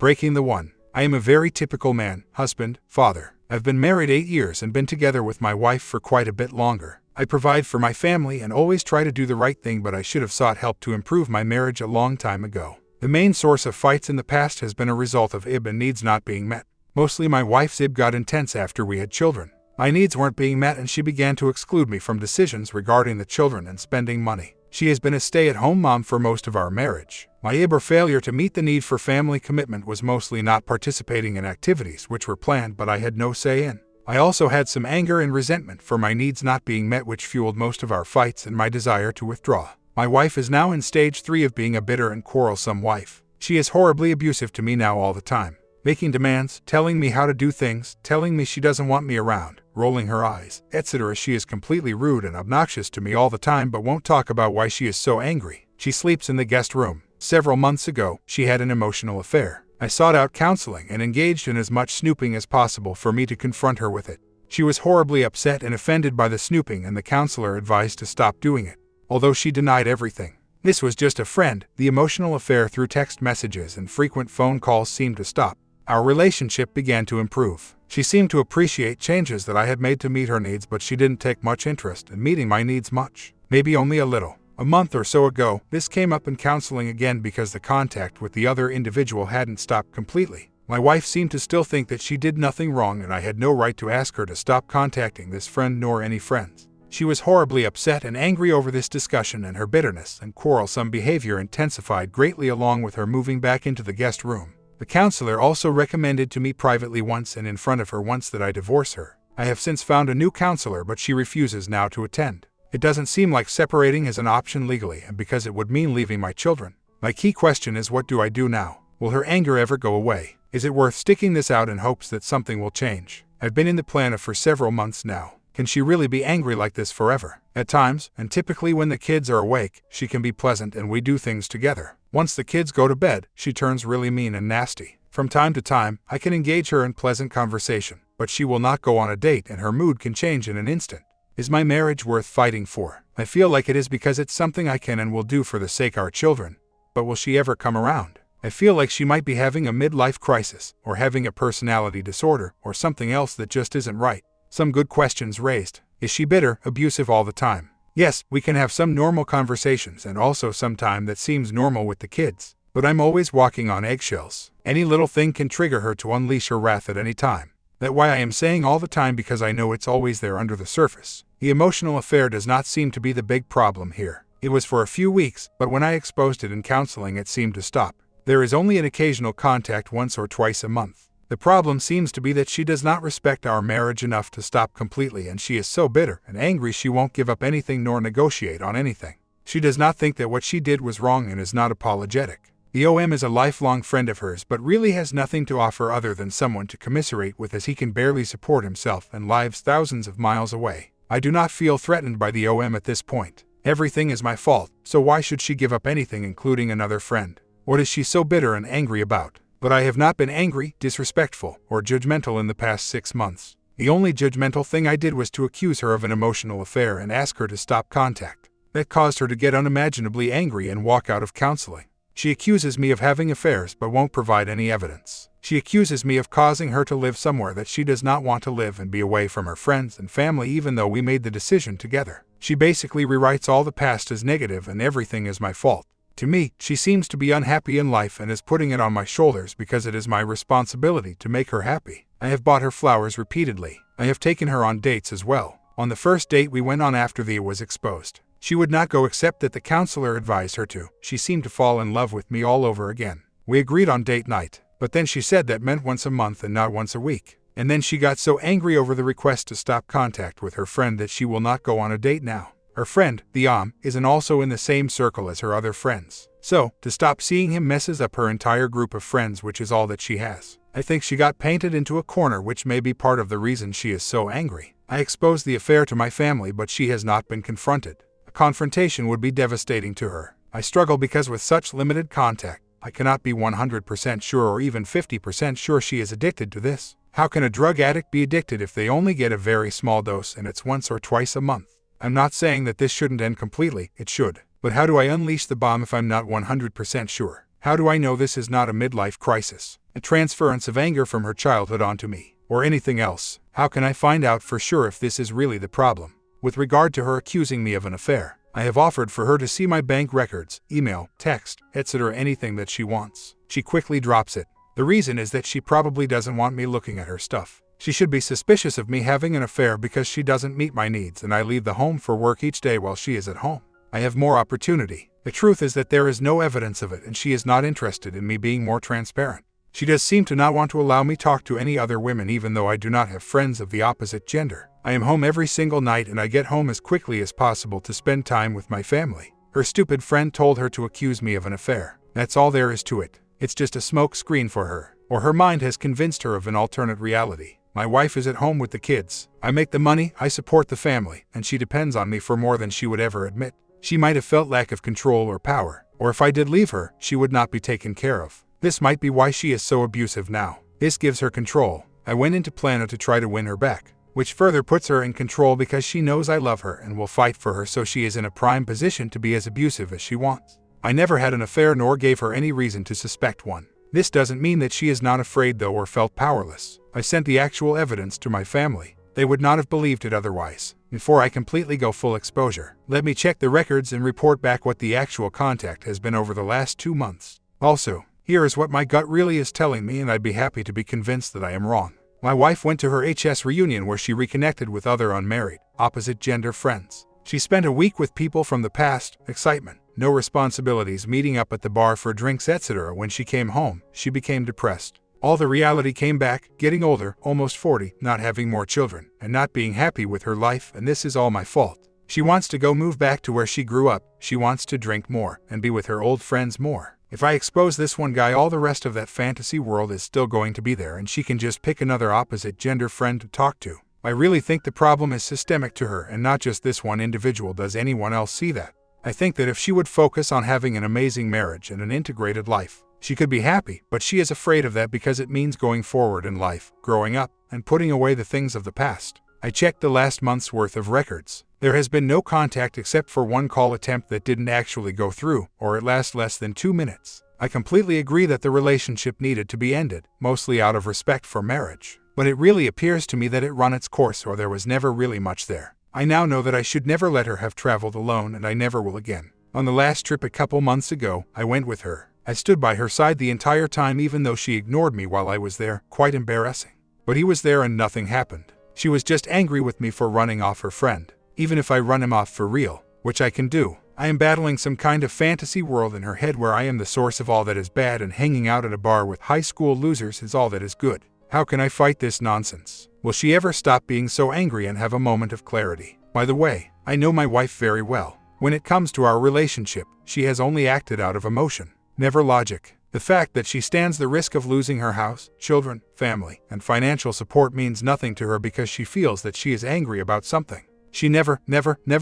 Breaking the one. I am a very typical man, husband, father. I've been married 8 years and been together with my wife for quite a bit longer. I provide for my family and always try to do the right thing, but I should have sought help to improve my marriage a long time ago. The main source of fights in the past has been a result of IB and needs not being met. Mostly my wife's IB got intense after we had children. My needs weren't being met and she began to exclude me from decisions regarding the children and spending money. She has been a stay-at-home mom for most of our marriage. My IB or failure to meet the need for family commitment was mostly not participating in activities which were planned but I had no say in. I also had some anger and resentment for my needs not being met, which fueled most of our fights and my desire to withdraw. My wife is now in stage 3 of being a bitter and quarrelsome wife. She is horribly abusive to me now all the time, making demands, telling me how to do things, telling me she doesn't want me around, rolling her eyes, etc. She is completely rude and obnoxious to me all the time but won't talk about why she is so angry. She sleeps in the guest room. Several months ago, she had an emotional affair. I sought out counseling and engaged in as much snooping as possible for me to confront her with it. She was horribly upset and offended by the snooping and the counselor advised to stop doing it, although she denied everything. This was just a friend. The emotional affair through text messages and frequent phone calls seemed to stop. Our relationship began to improve. She seemed to appreciate changes that I had made to meet her needs, but she didn't take much interest in meeting my needs much, maybe only a little. A month or so ago, this came up in counseling again because the contact with the other individual hadn't stopped completely. My wife seemed to still think that she did nothing wrong and I had no right to ask her to stop contacting this friend nor any friends. She was horribly upset and angry over this discussion, and her bitterness and quarrelsome behavior intensified greatly along with her moving back into the guest room. The counselor also recommended to me privately once and in front of her once that I divorce her. I have since found a new counselor, but she refuses now to attend. It doesn't seem like separating is an option legally, and because it would mean leaving my children. My key question is, what do I do now? Will her anger ever go away? Is it worth sticking this out in hopes that something will change? I've been in the plan for several months now. Can she really be angry like this forever? At times, and typically when the kids are awake, she can be pleasant and we do things together. Once the kids go to bed, she turns really mean and nasty. From time to time, I can engage her in pleasant conversation, but she will not go on a date and her mood can change in an instant. Is my marriage worth fighting for? I feel like it is because it's something I can and will do for the sake of our children. But will she ever come around? I feel like she might be having a midlife crisis, or having a personality disorder, or something else that just isn't right. Some good questions raised. Is she bitter, abusive all the time? Yes, we can have some normal conversations and also some time that seems normal with the kids. But I'm always walking on eggshells. Any little thing can trigger her to unleash her wrath at any time. That's why I am saying all the time, because I know it's always there under the surface. The emotional affair does not seem to be the big problem here. It was for a few weeks, but when I exposed it in counseling it seemed to stop. There is only an occasional contact once or twice a month. The problem seems to be that she does not respect our marriage enough to stop completely, and she is so bitter and angry she won't give up anything nor negotiate on anything. She does not think that what she did was wrong and is not apologetic. The OM is a lifelong friend of hers but really has nothing to offer other than someone to commiserate with, as he can barely support himself and lives thousands of miles away. I do not feel threatened by the OM at this point. Everything is my fault, so why should she give up anything, including another friend? What is she so bitter and angry about? But I have not been angry, disrespectful, or judgmental in the past 6 months. The only judgmental thing I did was to accuse her of an emotional affair and ask her to stop contact. That caused her to get unimaginably angry and walk out of counseling. She accuses me of having affairs but won't provide any evidence. She accuses me of causing her to live somewhere that she does not want to live and be away from her friends and family, even though we made the decision together. She basically rewrites all the past as negative and everything is my fault. To me, she seems to be unhappy in life and is putting it on my shoulders because it is my responsibility to make her happy. I have bought her flowers repeatedly. I have taken her on dates as well. On the first date we went on after the was exposed, she would not go except that the counselor advised her to. She seemed to fall in love with me all over again. We agreed on date night, but then she said that meant once a month and not once a week. And then she got so angry over the request to stop contact with her friend that she will not go on a date now. Her friend, the isn't also in the same circle as her other friends. So, to stop seeing him messes up her entire group of friends, which is all that she has. I think she got painted into a corner, which may be part of the reason she is so angry. I exposed the affair to my family, but she has not been confronted. A confrontation would be devastating to her. I struggle because with such limited contact, I cannot be 100% sure or even 50% sure she is addicted to this. How can a drug addict be addicted if they only get a very small dose and it's once or twice a month? I'm not saying that this shouldn't end completely, it should. But how do I unleash the bomb if I'm not 100% sure? How do I know this is not a midlife crisis? A transference of anger from her childhood onto me, or anything else. How can I find out for sure if this is really the problem? With regard to her accusing me of an affair, I have offered for her to see my bank records, email, text, etc., anything that she wants. She quickly drops it. The reason is that she probably doesn't want me looking at her stuff. She should be suspicious of me having an affair because she doesn't meet my needs and I leave the home for work each day while she is at home. I have more opportunity. The truth is that there is no evidence of it and she is not interested in me being more transparent. She does seem to not want to allow me talk to any other women even though I do not have friends of the opposite gender. I am home every single night and I get home as quickly as possible to spend time with my family. Her stupid friend told her to accuse me of an affair. That's all there is to it. It's just a smoke screen for her. Or her mind has convinced her of an alternate reality. My wife is at home with the kids. I make the money, I support the family, and she depends on me for more than she would ever admit. She might have felt lack of control or power, or if I did leave her, she would not be taken care of. This might be why she is so abusive now. This gives her control. I went into Plano to try to win her back, which further puts her in control because she knows I love her and will fight for her, so she is in a prime position to be as abusive as she wants. I never had an affair nor gave her any reason to suspect one. This doesn't mean that she is not afraid though or felt powerless. I sent the actual evidence to my family. They would not have believed it otherwise. Before I completely go full exposure, let me check the records and report back what the actual contact has been over the last 2 months. Also, here is what my gut really is telling me, and I'd be happy to be convinced that I am wrong. My wife went to her HS reunion where she reconnected with other unmarried, opposite gender friends. She spent a week with people from the past, excitement, no responsibilities, meeting up at the bar for drinks, etc. When she came home, she became depressed. All the reality came back, getting older, almost 40, not having more children, and not being happy with her life, and this is all my fault. She wants to go move back to where she grew up, she wants to drink more, and be with her old friends more. If I expose this one guy, all the rest of that fantasy world is still going to be there and she can just pick another opposite gender friend to talk to. I really think the problem is systemic to her and not just this one individual. Does anyone else see that? I think that if she would focus on having an amazing marriage and an integrated life, she could be happy, but she is afraid of that because it means going forward in life, growing up, and putting away the things of the past. I checked the last month's worth of records. There has been no contact except for one call attempt that didn't actually go through, or it lasts less than 2 minutes. I completely agree that the relationship needed to be ended, mostly out of respect for marriage. But it really appears to me that it run its course, or there was never really much there. I now know that I should never let her have traveled alone, and I never will again. On the last trip a couple months ago, I went with her. I stood by her side the entire time even though she ignored me while I was there, quite embarrassing. But he was there and nothing happened. She was just angry with me for running off her friend. Even if I run him off for real, which I can do, I am battling some kind of fantasy world in her head where I am the source of all that is bad and hanging out at a bar with high school losers is all that is good. How can I fight this nonsense? Will she ever stop being so angry and have a moment of clarity? By the way, I know my wife very well. When it comes to our relationship, she has only acted out of emotion, never logic. The fact that she stands the risk of losing her house, children, family, and financial support means nothing to her because she feels that she is angry about something. She never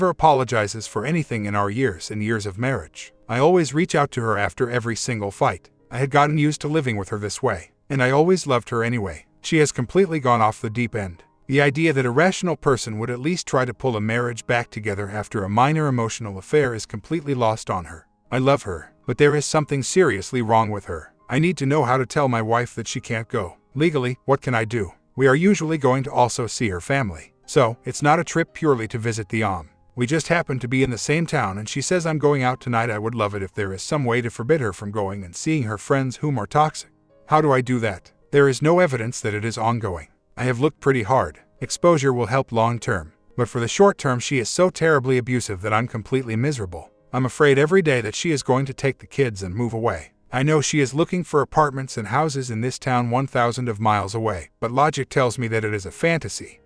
apologizes for anything in our years and years of marriage. I always reach out to her after every single fight. I had gotten used to living with her this way, and I always loved her anyway. She has completely gone off the deep end. The idea that a rational person would at least try to pull a marriage back together after a minor emotional affair is completely lost on her. I love her, but there is something seriously wrong with her. I need to know how to tell my wife that she can't go. Legally, what can I do? We are usually going to also see her family. So, it's not a trip purely to visit the We just happen to be in the same town and she says I'm going out tonight. I would love it if there is some way to forbid her from going and seeing her friends whom are toxic. How do I do that? There is no evidence that it is ongoing. I have looked pretty hard. Exposure will help long term, but for the short term she is so terribly abusive that I'm completely miserable. I'm afraid every day that she is going to take the kids and move away. I know she is looking for apartments and houses in this town 1,000 of miles away, but logic tells me that it is a fantasy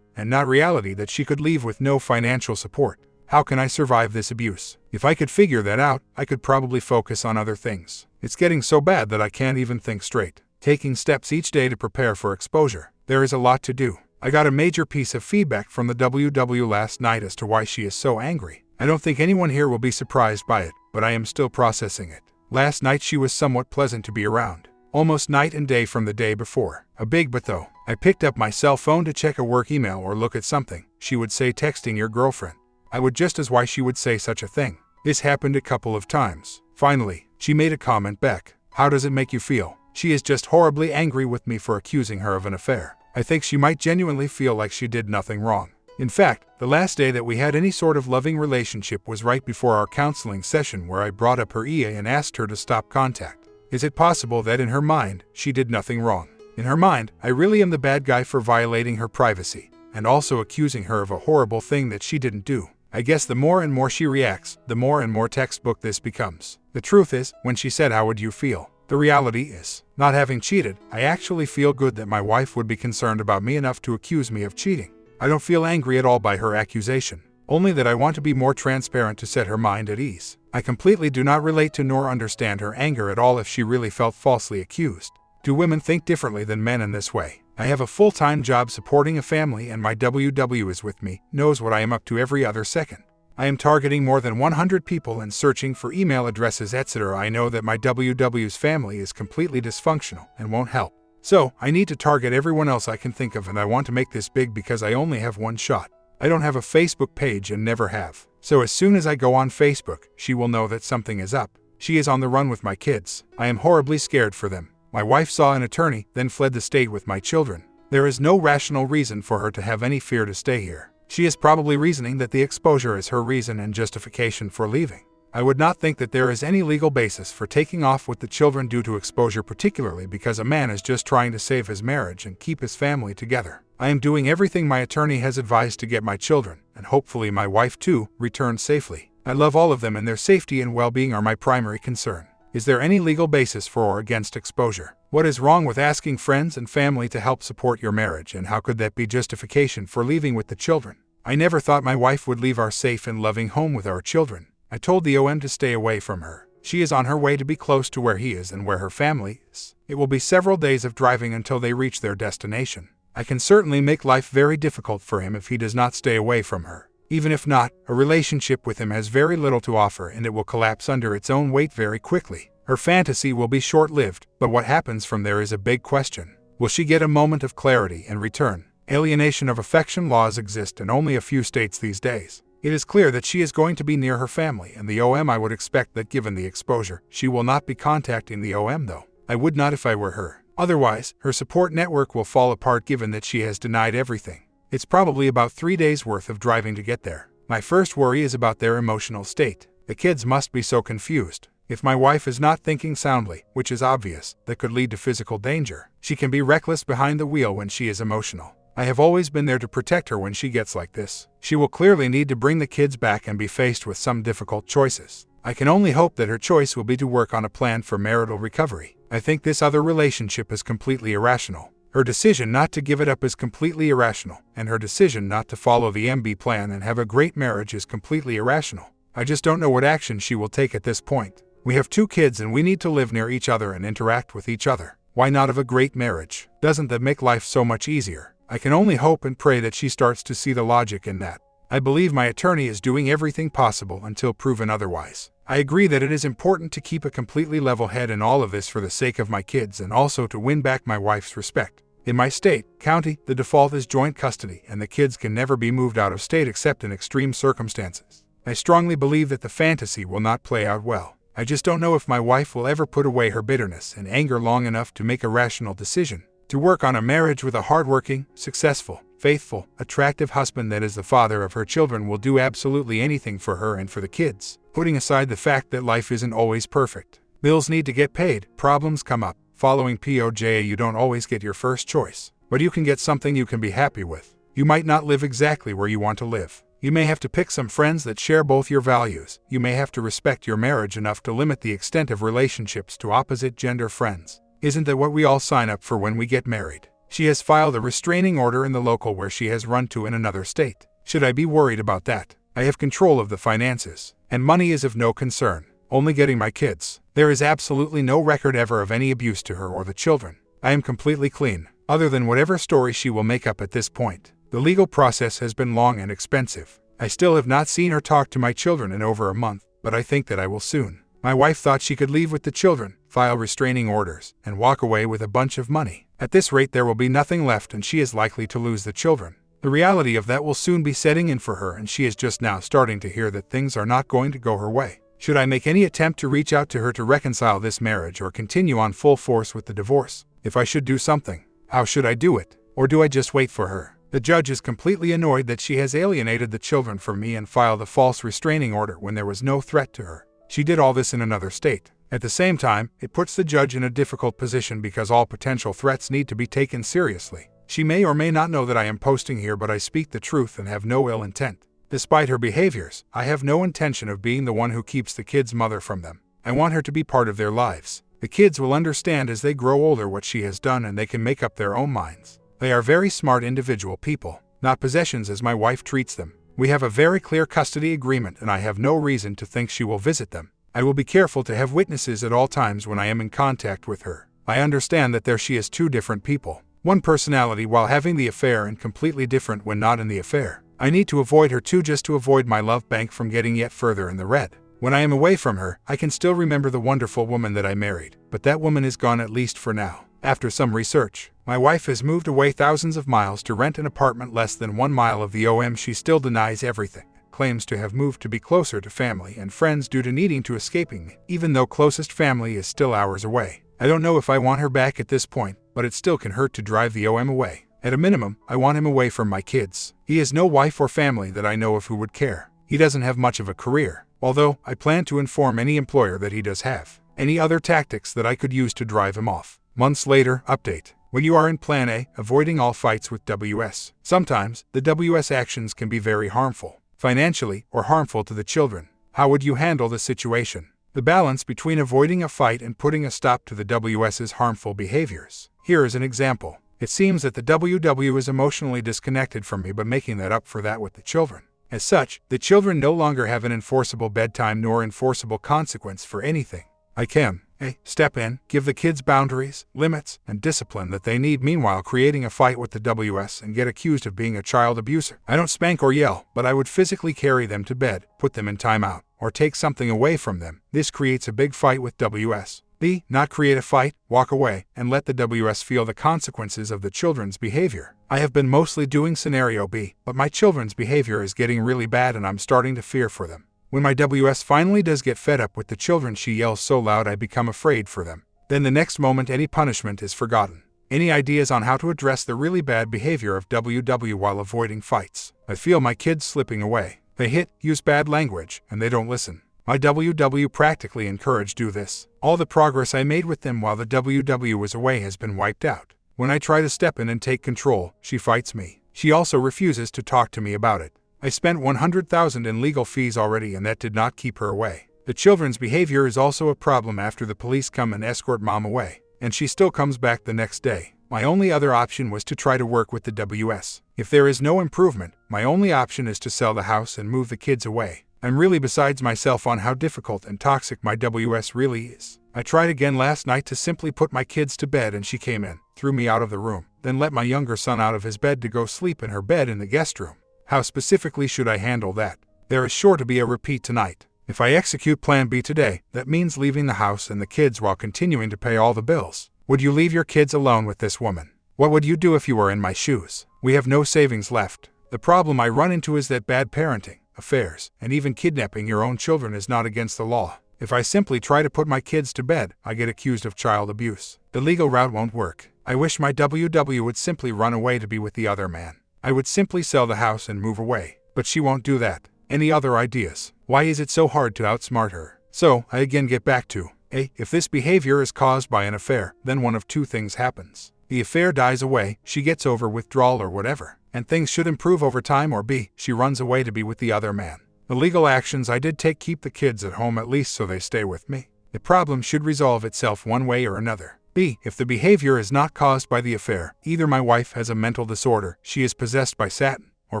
and not reality that she could leave with no financial support. How can I survive this abuse? If I could figure that out, I could probably focus on other things. It's getting so bad that I can't even think straight. Taking steps each day to prepare for exposure. There is a lot to do. I got a major piece of feedback from the WW last night as to why she is so angry. I don't think anyone here will be surprised by it, but I am still processing it. Last night she was somewhat pleasant to be around. Almost night and day from the day before. A big but though. I picked up my cell phone to check a work email or look at something. She would say texting your girlfriend. I would just as why she would say such a thing. This happened a couple of times. Finally, she made a comment back. How does it make you feel? She is just horribly angry with me for accusing her of an affair. I think she might genuinely feel like she did nothing wrong. In fact, the last day that we had any sort of loving relationship was right before our counseling session where I brought up her EA and asked her to stop contact. Is it possible that in her mind, she did nothing wrong? In her mind, I really am the bad guy for violating her privacy, and also accusing her of a horrible thing that she didn't do. I guess the more and more she reacts, the more and more textbook this becomes. The truth is, when she said how would you feel? The reality is, not having cheated, I actually feel good that my wife would be concerned about me enough to accuse me of cheating. I don't feel angry at all by her accusation, only that I want to be more transparent to set her mind at ease. I completely do not relate to nor understand her anger at all if she really felt falsely accused. Do women think differently than men in this way? I have a full-time job supporting a family and my WW is with me, knows what I am up to every other second. I am targeting more than 100 people and searching for email addresses etc. I know that my WW's family is completely dysfunctional and won't help. So, I need to target everyone else I can think of and I want to make this big because I only have one shot. I don't have a Facebook page and never have. So as soon as I go on Facebook, she will know that something is up. She is on the run with my kids. I am horribly scared for them. My wife saw an attorney, then fled the state with my children. There is no rational reason for her to have any fear to stay here. She is probably reasoning that the exposure is her reason and justification for leaving. I would not think that there is any legal basis for taking off with the children due to exposure, particularly because a man is just trying to save his marriage and keep his family together. I am doing everything my attorney has advised to get my children, and hopefully my wife too, returned safely. I love all of them and their safety and well-being are my primary concern. Is there any legal basis for or against exposure? What is wrong with asking friends and family to help support your marriage, and how could that be justification for leaving with the children? I never thought my wife would leave our safe and loving home with our children. I told the OM to stay away from her. She is on her way to be close to where he is and where her family is. It will be several days of driving until they reach their destination. I can certainly make life very difficult for him if he does not stay away from her. Even if not, a relationship with him has very little to offer and it will collapse under its own weight very quickly. Her fantasy will be short-lived, but what happens from there is a big question. Will she get a moment of clarity and return? Alienation of affection laws exist in only a few states these days. It is clear that she is going to be near her family and the OM. I would expect that given the exposure, she will not be contacting the OM though. I would not if I were her. Otherwise, her support network will fall apart given that she has denied everything. It's probably about 3 days worth of driving to get there. My first worry is about their emotional state. The kids must be so confused. If my wife is not thinking soundly, which is obvious, that could lead to physical danger. She can be reckless behind the wheel when she is emotional. I have always been there to protect her when she gets like this. She will clearly need to bring the kids back and be faced with some difficult choices. I can only hope that her choice will be to work on a plan for marital recovery. I think this other relationship is completely irrational. Her decision not to give it up is completely irrational, and her decision not to follow the MB plan and have a great marriage is completely irrational. I just don't know what action she will take at this point. We have 2 kids and we need to live near each other and interact with each other. Why not have a great marriage? Doesn't that make life so much easier? I can only hope and pray that she starts to see the logic in that. I believe my attorney is doing everything possible until proven otherwise. I agree that it is important to keep a completely level head in all of this for the sake of my kids and also to win back my wife's respect. In my state, county, the default is joint custody and the kids can never be moved out of state except in extreme circumstances. I strongly believe that the fantasy will not play out well. I just don't know if my wife will ever put away her bitterness and anger long enough to make a rational decision. To work on a marriage with a hardworking, successful, faithful, attractive husband that is the father of her children will do absolutely anything for her and for the kids, putting aside the fact that life isn't always perfect. Bills need to get paid, problems come up. Following POJ, you don't always get your first choice, but you can get something you can be happy with. You might not live exactly where you want to live. You may have to pick some friends that share both your values. You may have to respect your marriage enough to limit the extent of relationships to opposite gender friends. Isn't that what we all sign up for when we get married? She has filed a restraining order in the local where she has run to in another state. Should I be worried about that? I have control of the finances, and money is of no concern. Only getting my kids. There is absolutely no record ever of any abuse to her or the children. I am completely clean, other than whatever story she will make up at this point. The legal process has been long and expensive. I still have not seen her talk to my children in over a month, but I think that I will soon. My wife thought she could leave with the children, file restraining orders, and walk away with a bunch of money. At this rate there will be nothing left and she is likely to lose the children. The reality of that will soon be setting in for her and she is just now starting to hear that things are not going to go her way. Should I make any attempt to reach out to her to reconcile this marriage or continue on full force with the divorce? If I should do something, how should I do it? Or do I just wait for her? The judge is completely annoyed that she has alienated the children from me and filed a false restraining order when there was no threat to her. She did all this in another state. At the same time, it puts the judge in a difficult position because all potential threats need to be taken seriously. She may or may not know that I am posting here, but I speak the truth and have no ill intent. Despite her behaviors, I have no intention of being the one who keeps the kids' mother from them. I want her to be part of their lives. The kids will understand as they grow older what she has done and they can make up their own minds. They are very smart individual people, not possessions as my wife treats them. We have a very clear custody agreement and I have no reason to think she will visit them. I will be careful to have witnesses at all times when I am in contact with her. I understand that she is two different people. One personality while having the affair and completely different when not in the affair. I need to avoid her too, just to avoid my love bank from getting yet further in the red. When I am away from her, I can still remember the wonderful woman that I married, but that woman is gone at least for now. After some research, my wife has moved away thousands of miles to rent an apartment less than 1 mile of the OM. She still denies everything, claims to have moved to be closer to family and friends due to needing to escaping me, even though closest family is still hours away. I don't know if I want her back at this point, but it still can hurt to drive the OM away. At a minimum, I want him away from my kids. He has no wife or family that I know of who would care. He doesn't have much of a career, although I plan to inform any employer that he does have. Any other tactics that I could use to drive him off. Months later, update. When you are in Plan A, avoiding all fights with WS. Sometimes, the WS actions can be very harmful, financially, or harmful to the children. How would you handle the situation? The balance between avoiding a fight and putting a stop to the WS's harmful behaviors. Here is an example. It seems that the WW is emotionally disconnected from me, but making that up for that with the children. As such, the children no longer have an enforceable bedtime nor enforceable consequence for anything. I can step in, give the kids boundaries, limits, and discipline that they need, meanwhile creating a fight with the WS and get accused of being a child abuser. I don't spank or yell, but I would physically carry them to bed, put them in timeout, or take something away from them. This creates a big fight with WS. B. Not create a fight, walk away, and let the WS feel the consequences of the children's behavior. I have been mostly doing scenario B, but my children's behavior is getting really bad and I'm starting to fear for them. When my WS finally does get fed up with the children, she yells so loud I become afraid for them. Then the next moment any punishment is forgotten. Any ideas on how to address the really bad behavior of WW while avoiding fights? I feel my kids slipping away. They hit, use bad language, and they don't listen. My WW practically encouraged do this. All the progress I made with them while the WW was away has been wiped out. When I try to step in and take control, she fights me. She also refuses to talk to me about it. I spent $100,000 in legal fees already and that did not keep her away. The children's behavior is also a problem after the police come and escort mom away, and she still comes back the next day. My only other option was to try to work with the WS. If there is no improvement, my only option is to sell the house and move the kids away. I'm really besides myself on how difficult and toxic my WS really is. I tried again last night to simply put my kids to bed and she came in, threw me out of the room, then let my younger son out of his bed to go sleep in her bed in the guest room. How specifically should I handle that? There is sure to be a repeat tonight. If I execute Plan B today, that means leaving the house and the kids while continuing to pay all the bills. Would you leave your kids alone with this woman? What would you do if you were in my shoes? We have no savings left. The problem I run into is that bad parenting, affairs, and even kidnapping your own children is not against the law. If I simply try to put my kids to bed, I get accused of child abuse. The legal route won't work. I wish my WW would simply run away to be with the other man. I would simply sell the house and move away. But she won't do that. Any other ideas? Why is it so hard to outsmart her? So, I again get back to A. If this behavior is caused by an affair, then one of two things happens. The affair dies away, she gets over withdrawal or whatever, and things should improve over time, or B. She runs away to be with the other man. The legal actions I did take keep the kids at home at least so they stay with me. The problem should resolve itself one way or another. B. If the behavior is not caused by the affair, either my wife has a mental disorder, she is possessed by Satan, or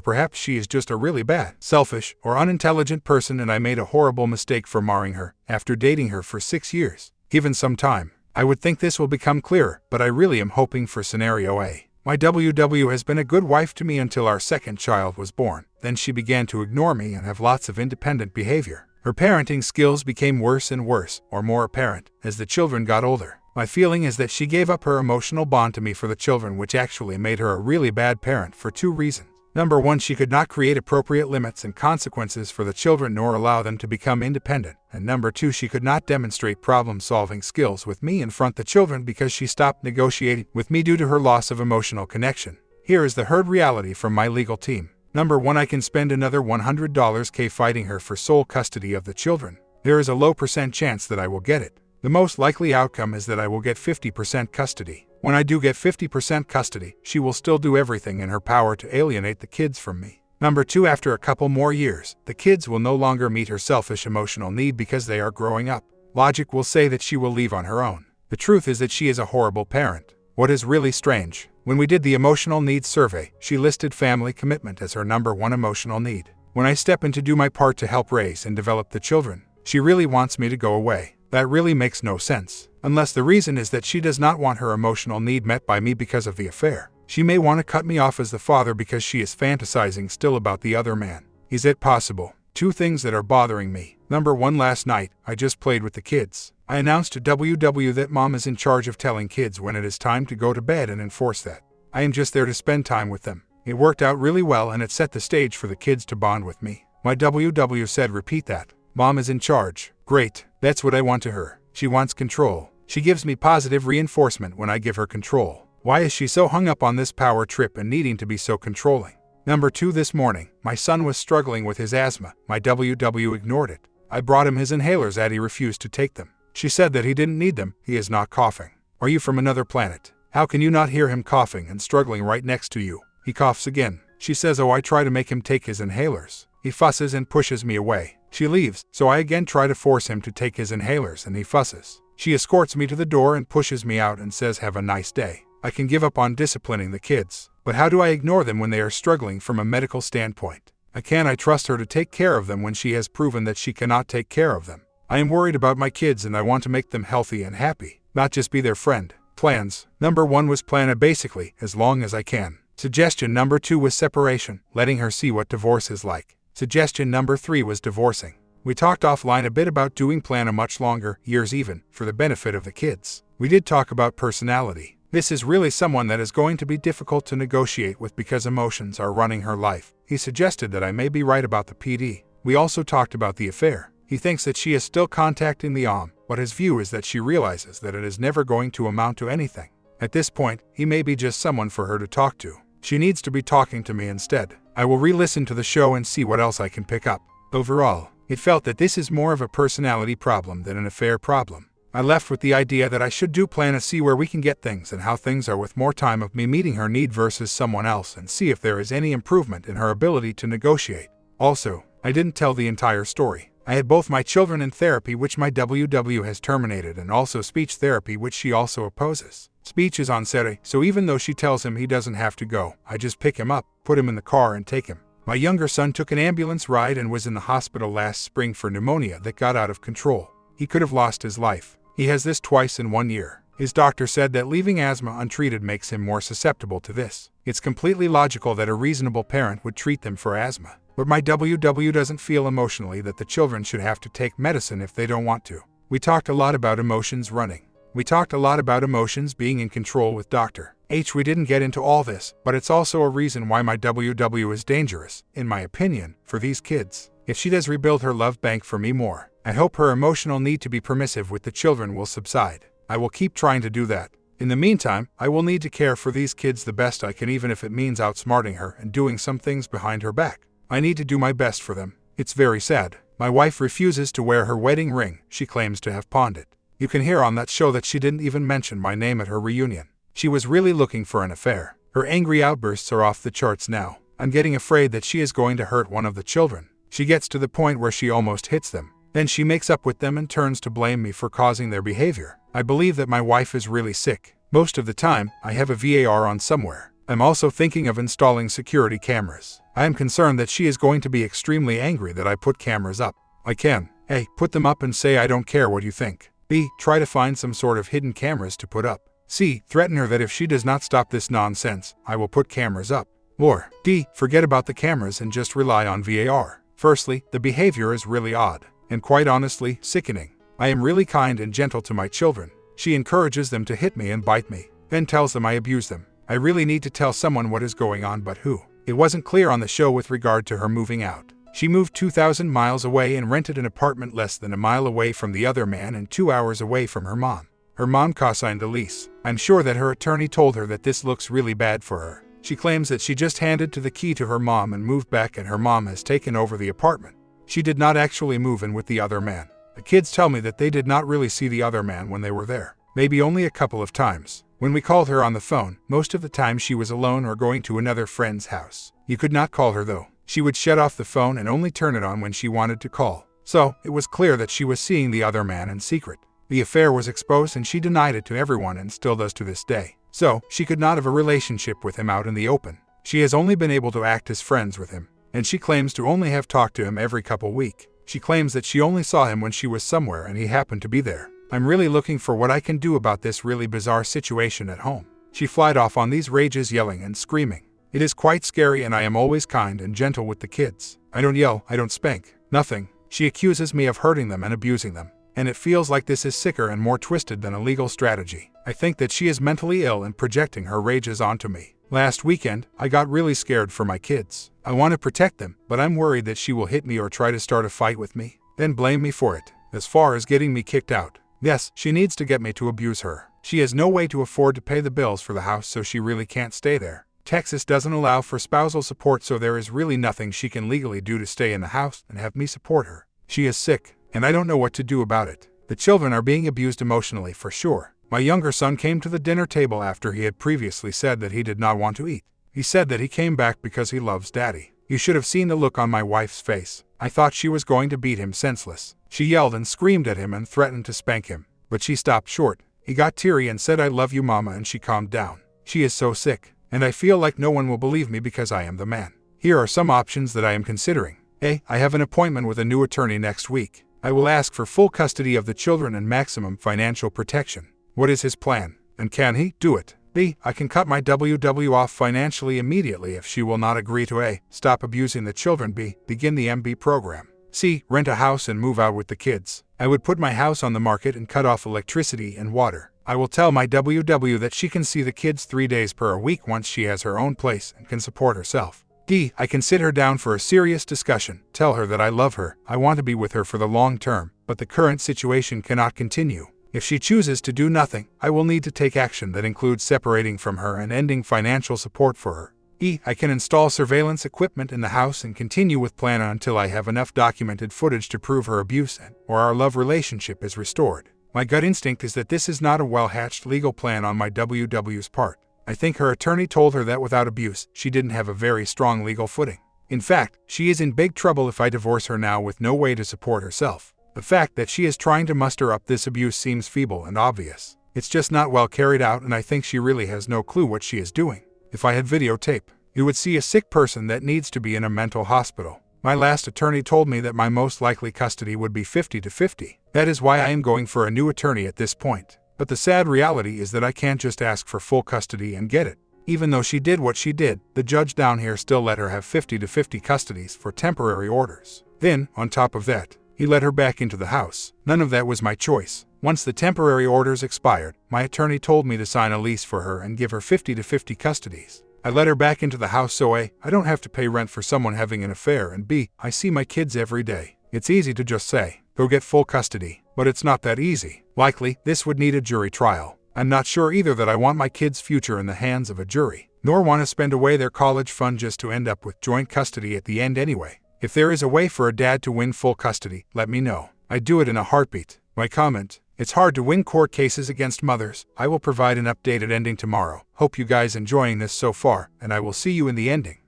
perhaps she is just a really bad, selfish, or unintelligent person and I made a horrible mistake for marrying her, after dating her for 6 years. Given some time, I would think this will become clearer, but I really am hoping for scenario A. My WW has been a good wife to me until our second child was born. Then she began to ignore me and have lots of independent behavior. Her parenting skills became worse and worse, or more apparent, as the children got older. My feeling is that she gave up her emotional bond to me for the children, which actually made her a really bad parent for 2 reasons. Number 1, she could not create appropriate limits and consequences for the children nor allow them to become independent. And number 2, she could not demonstrate problem-solving skills with me in front of the children because she stopped negotiating with me due to her loss of emotional connection. Here is the hard reality from my legal team. Number 1, I can spend another $100K fighting her for sole custody of the children. There is a low % chance that I will get it. The most likely outcome is that I will get 50% custody. When I do get 50% custody, she will still do everything in her power to alienate the kids from me. Number 2, after a couple more years, the kids will no longer meet her selfish emotional need because they are growing up. Logic will say that she will leave on her own. The truth is that she is a horrible parent. What is really strange, when we did the emotional needs survey, she listed family commitment as her number 1 emotional need. When I step in to do my part to help raise and develop the children, she really wants me to go away. That really makes no sense. Unless the reason is that she does not want her emotional need met by me because of the affair. She may want to cut me off as the father because she is fantasizing still about the other man. Is it possible? 2 things that are bothering me. Number 1, last night, I just played with the kids. I announced to WW that mom is in charge of telling kids when it is time to go to bed and enforce that. I am just there to spend time with them. It worked out really well and it set the stage for the kids to bond with me. My WW said, repeat that. Mom is in charge. Great. That's what I want to her. She wants control. She gives me positive reinforcement when I give her control. Why is she so hung up on this power trip and needing to be so controlling? Number 2, this morning, my son was struggling with his asthma. My WW ignored it. I brought him his inhalers and he refused to take them. She said that he didn't need them. He is not coughing. Are you from another planet? How can you not hear him coughing and struggling right next to you? He coughs again. She says, oh, I try to make him take his inhalers. He fusses and pushes me away. She leaves, so I again try to force him to take his inhalers and he fusses. She escorts me to the door and pushes me out and says, have a nice day. I can give up on disciplining the kids, but how do I ignore them when they are struggling from a medical standpoint? Can I trust her to take care of them when she has proven that she cannot take care of them? I am worried about my kids and I want to make them healthy and happy, not just be their friend. Plans. Number 1 was plan A, basically, as long as I can. Suggestion number 2 was separation, letting her see what divorce is like. Suggestion number 3 was divorcing. We talked offline a bit about doing plan A much longer, years even, for the benefit of the kids. We did talk about personality. This is really someone that is going to be difficult to negotiate with because emotions are running her life. He suggested that I may be right about the PD. We also talked about the affair. He thinks that she is still contacting the but his view is that she realizes that it is never going to amount to anything. At this point, he may be just someone for her to talk to. She needs to be talking to me instead. I will re-listen to the show and see what else I can pick up. Overall, it felt that this is more of a personality problem than an affair problem. I left with the idea that I should do plan A, see where we can get things and how things are with more time of me meeting her need versus someone else and see if there is any improvement in her ability to negotiate. Also, I didn't tell the entire story. I had both my children in therapy, which my WW has terminated, and also speech therapy, which she also opposes. Speech is on Saturday, so even though she tells him he doesn't have to go, I just pick him up, put him in the car and take him. My younger son took an ambulance ride and was in the hospital last spring for pneumonia that got out of control. He could have lost his life. He has this twice in 1 year. His doctor said that leaving asthma untreated makes him more susceptible to this. It's completely logical that a reasonable parent would treat them for asthma. But my WW doesn't feel emotionally that the children should have to take medicine if they don't want to. We talked a lot about emotions running. We talked a lot about emotions being in control with Dr. H. We didn't get into all this, but it's also a reason why my WW is dangerous, in my opinion, for these kids. If she does rebuild her love bank for me more, I hope her emotional need to be permissive with the children will subside. I will keep trying to do that. In the meantime, I will need to care for these kids the best I can, even if it means outsmarting her and doing some things behind her back. I need to do my best for them. It's very sad. My wife refuses to wear her wedding ring. She claims to have pawned it. You can hear on that show that she didn't even mention my name at her reunion. She was really looking for an affair. Her angry outbursts are off the charts now. I'm getting afraid that she is going to hurt one of the children. She gets to the point where she almost hits them. Then she makes up with them and turns to blame me for causing their behavior. I believe that my wife is really sick. Most of the time, I have a VAR on somewhere. I'm also thinking of installing security cameras. I am concerned that she is going to be extremely angry that I put cameras up. I can A. Put them up and say I don't care what you think. B. Try to find some sort of hidden cameras to put up. C. Threaten her that if she does not stop this nonsense, I will put cameras up. Or D. Forget about the cameras and just rely on VAR. Firstly, the behavior is really odd, and quite honestly, sickening. I am really kind and gentle to my children. She encourages them to hit me and bite me, then tells them I abuse them. I really need to tell someone what is going on, but who? It wasn't clear on the show with regard to her moving out. She moved 2,000 miles away and rented an apartment less than a mile away from the other man and 2 hours away from her mom. Her mom co-signed the lease. I'm sure that her attorney told her that this looks really bad for her. She claims that she just handed the key to her mom and moved back, and her mom has taken over the apartment. She did not actually move in with the other man. The kids tell me that they did not really see the other man when they were there. Maybe only a couple of times. When we called her on the phone, most of the time she was alone or going to another friend's house. You could not call her though. She would shut off the phone and only turn it on when she wanted to call. So, it was clear that she was seeing the other man in secret. The affair was exposed and she denied it to everyone and still does to this day. So, she could not have a relationship with him out in the open. She has only been able to act as friends with him. And she claims to only have talked to him every couple weeks. She claims that she only saw him when she was somewhere and he happened to be there. I'm really looking for what I can do about this really bizarre situation at home. She flied off on these rages, yelling and screaming. It is quite scary, and I am always kind and gentle with the kids. I don't yell, I don't spank, nothing. She accuses me of hurting them and abusing them. And it feels like this is sicker and more twisted than a legal strategy. I think that she is mentally ill and projecting her rages onto me. Last weekend, I got really scared for my kids. I want to protect them, but I'm worried that she will hit me or try to start a fight with me, then blame me for it, as far as getting me kicked out. Yes, she needs to get me to abuse her. She has no way to afford to pay the bills for the house, so she really can't stay there. Texas doesn't allow for spousal support, so there is really nothing she can legally do to stay in the house and have me support her. She is sick, and I don't know what to do about it. The children are being abused emotionally for sure. My younger son came to the dinner table after he had previously said that he did not want to eat. He said that he came back because he loves daddy. You should have seen the look on my wife's face. I thought she was going to beat him senseless. She yelled and screamed at him and threatened to spank him, but she stopped short. He got teary and said, "I love you, Mama," and she calmed down. She is so sick, and I feel like no one will believe me because I am the man. Here are some options that I am considering. A. I have an appointment with a new attorney next week. I will ask for full custody of the children and maximum financial protection. What is his plan? And can he do it? B. I can cut my WW off financially immediately if she will not agree to A. Stop abusing the children. B. Begin the MB program. C. Rent a house and move out with the kids. I would put my house on the market and cut off electricity and water. I will tell my WW that she can see the kids 3 days per week once she has her own place and can support herself. D. I can sit her down for a serious discussion, tell her that I love her, I want to be with her for the long term, but the current situation cannot continue. If she chooses to do nothing, I will need to take action that includes separating from her and ending financial support for her. E. I can install surveillance equipment in the house and continue with plan until I have enough documented footage to prove her abuse or our love relationship is restored. My gut instinct is that this is not a well-hatched legal plan on my WW's part. I think her attorney told her that without abuse, she didn't have a very strong legal footing. In fact, she is in big trouble if I divorce her now with no way to support herself. The fact that she is trying to muster up this abuse seems feeble and obvious. It's just not well carried out, and I think she really has no clue what she is doing. If I had videotape, you would see a sick person that needs to be in a mental hospital. My last attorney told me that my most likely custody would be 50-50. That is why I am going for a new attorney at this point. But the sad reality is that I can't just ask for full custody and get it. Even though she did what she did, the judge down here still let her have 50-50 custodies for temporary orders. Then, on top of that, he let her back into the house. None of that was my choice. Once the temporary orders expired, my attorney told me to sign a lease for her and give her 50-50 custodies. I let her back into the house so A. I don't have to pay rent for someone having an affair, and B. I see my kids every day. It's easy to just say, go get full custody, but it's not that easy. Likely, this would need a jury trial. I'm not sure either that I want my kids' future in the hands of a jury, nor want to spend away their college fund just to end up with joint custody at the end anyway. If there is a way for a dad to win full custody, let me know. I'd do it in a heartbeat. My comment: it's hard to win court cases against mothers. I will provide an updated ending tomorrow. Hope you guys enjoying this so far, and I will see you in the ending.